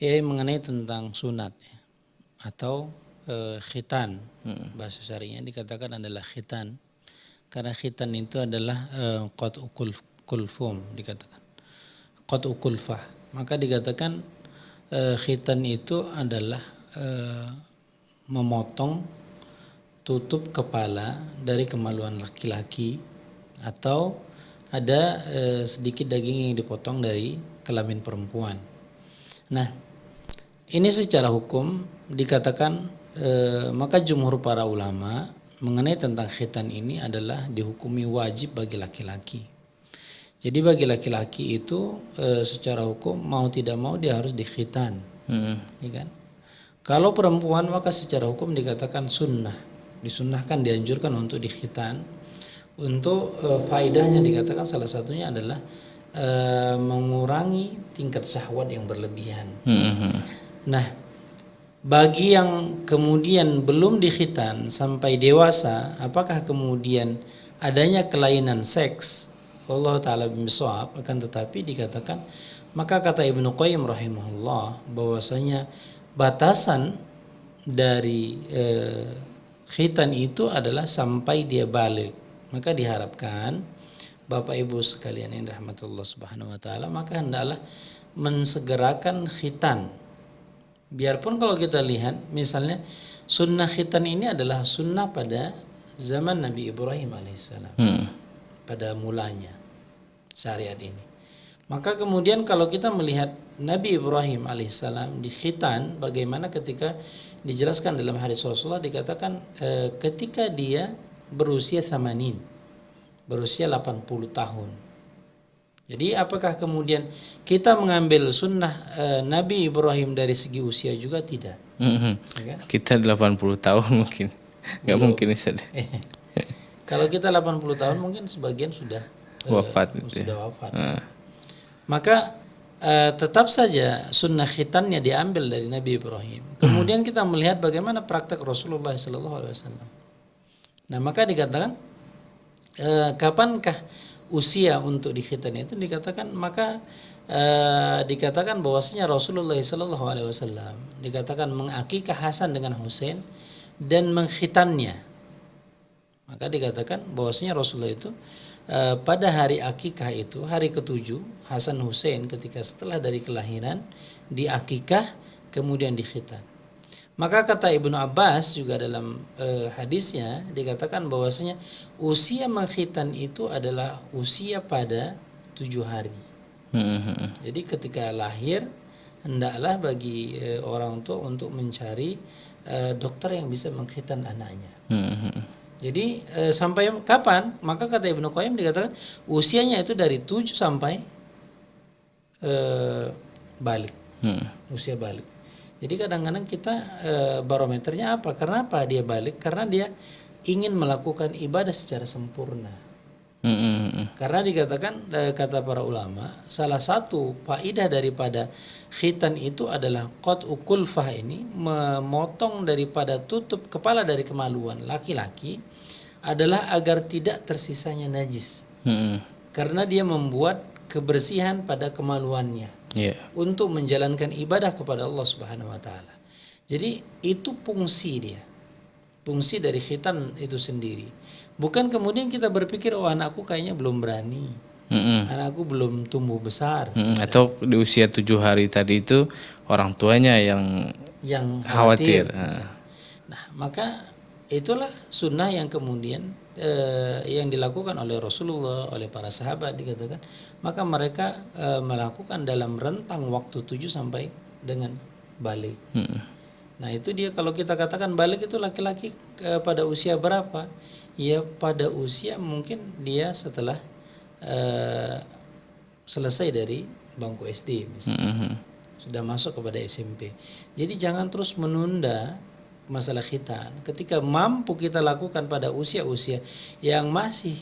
mengenai tentang sunat ya, atau khitan. Bahasa syar'inya dikatakan adalah khitan. Karena khitan itu adalah qat'u kulfum dikatakan. Qat'u kulfah. Maka dikatakan khitan itu adalah memotong tutup kepala dari kemaluan laki-laki, atau ada sedikit daging yang dipotong dari kelamin perempuan. Nah, ini secara hukum dikatakan maka jumhur para ulama mengenai tentang khitan ini adalah dihukumi wajib bagi laki-laki. Jadi bagi laki-laki itu secara hukum mau tidak mau dia harus dikhitan, ya kan? Kalau perempuan maka secara hukum dikatakan sunnah, disunnahkan, dianjurkan untuk dikhitan. Untuk faedahnya dikatakan salah satunya adalah mengurangi tingkat syahwat yang berlebihan. Nah, bagi yang kemudian belum dikhitan sampai dewasa, apakah kemudian adanya kelainan seks? Allah Ta'ala bimsawab, akan tetapi dikatakan, maka kata Ibnu Qayyim rahimahullah bahwasanya batasan dari khitan itu adalah sampai dia balik. Maka diharapkan Bapak Ibu sekalian yang rahmatullah subhanahu wa ta'ala, maka hendaklah mensegerakan khitan. Biarpun kalau kita lihat misalnya sunnah khitan ini adalah sunnah pada zaman Nabi Ibrahim alaihissalam, pada mulanya syariat ini. Maka kemudian kalau kita melihat Nabi Ibrahim alaihissalam di khitan, bagaimana ketika dijelaskan dalam hadis Rasulullah dikatakan ketika dia berusia 80, berusia 80 tahun. Jadi apakah kemudian kita mengambil sunnah Nabi Ibrahim dari segi usia juga? Tidak. Ya kan? Kita 80 tahun mungkin nggak mungkin bisa. Kalau kita 80 tahun mungkin sebagian sudah wafat. Sudah wafat. Maka tetap saja sunnah khitannya diambil dari Nabi Ibrahim. Kemudian kita melihat bagaimana praktek Rasulullah SAW. Nah, maka dikatakan kapankah usia untuk dikhitan itu? Dikatakan maka dikatakan bahwasanya Rasulullah SAW dikatakan mengakikah Hasan dengan Husain dan mengkhitannya. Maka dikatakan bahwasanya Rasulullah itu pada hari akikah itu, hari ke-7 Hasan Husain ketika setelah dari kelahiran diakikah kemudian dikhitan. Maka kata Ibnu Abbas juga dalam hadisnya dikatakan bahwasanya usia mengkhitan itu adalah usia pada 7 hari. Jadi ketika lahir hendaklah bagi orang tua untuk mencari dokter yang bisa mengkhitan anaknya. Jadi sampai kapan? Maka kata Ibnu Qayyim dikatakan usianya itu dari 7 sampai balik. Usia balik. Jadi kadang-kadang kita barometernya apa? Karena apa dia balik? Karena dia ingin melakukan ibadah secara sempurna. Karena dikatakan kata para ulama, salah satu faidah daripada khitan itu adalah qat'u kulfah, ini memotong daripada tutup kepala dari kemaluan laki-laki adalah agar tidak tersisanya najis. Karena dia membuat kebersihan pada kemaluannya. Untuk menjalankan ibadah kepada Allah Subhanahu wa taala. Jadi itu fungsi dia. Fungsi dari khitan itu sendiri. Bukan kemudian kita berpikir oh anakku kayaknya belum berani. Anakku belum tumbuh besar. Atau di usia 7 hari tadi itu orang tuanya yang khawatir. Nah, maka itulah sunnah yang kemudian yang dilakukan oleh Rasulullah, oleh para sahabat dikatakan. Maka mereka melakukan dalam rentang waktu 7 sampai dengan balik. Nah itu dia, kalau kita katakan balik itu laki-laki pada usia berapa? Ya pada usia mungkin dia setelah selesai dari bangku SD misalnya. Sudah masuk kepada SMP. Jadi jangan terus menunda masalah khitan. Ketika mampu kita lakukan pada usia-usia yang masih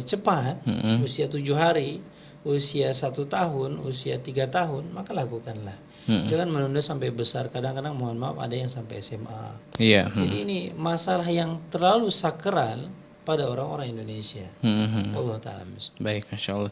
cepat, usia 7 hari, usia 1 tahun, usia 3 tahun, maka lakukanlah. Jangan menunda sampai besar. Kadang-kadang mohon maaf ada yang sampai SMA. Jadi ini masalah yang terlalu sakral pada orang-orang Indonesia. Allah Ta'ala. Baik, Masya Allah.